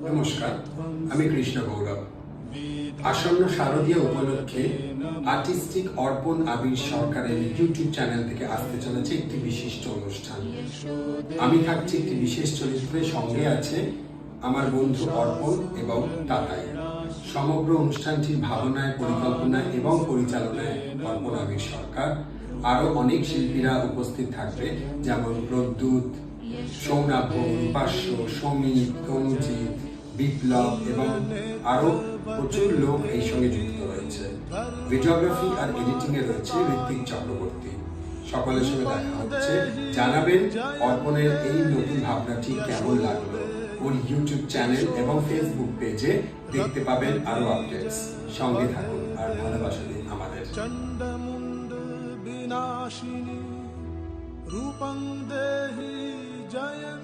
নমস্কার, আমি কৃষ্ণ গৌরব। আসন্ন শারদীয় উপলক্ষে আর্টিস্টিক অর্পণ আবির সরকারের ইউটিউব চ্যানেল থেকে আসতে চলেছে একটি বিশিষ্ট অনুষ্ঠান। আমি থাকছি একটি বিশেষ চরিত্রে, সঙ্গে আছে আমার বন্ধু অর্পণ এবং তাতাই। সমগ্র অনুষ্ঠানটির ভাবনায়, পরিকল্পনায় এবং পরিচালনায় অর্পণ আবির সরকার। আরো অনেক শিল্পীরা উপস্থিত থাকবে, যেমন প্রদ্যুৎ, সৌনাভ, রূপাস্য, সমীর, তনুজিৎ, বিপ্লব এবং আরো প্রচুর লোক এই সঙ্গে যুক্ত রয়েছে। ভিডিওগ্রাফি আর এডিটিং এ রয়েছে ঋত্বিক চক্রবর্তী। সকলের সঙ্গে দেখা হচ্ছে। জানাবেন অর্পণের এই নতুন ভাবনাটি কেমন লাগলো। ওর ইউটিউব চ্যানেল এবং ফেসবুক পেজে দেখতে পাবেন আরো আপডেটস। সঙ্গে থাকুন আর ভালোবাসা দিন আমাদের। চণ্ডমুণ্ড বিনাশিনী রূপং দেহি জয়ং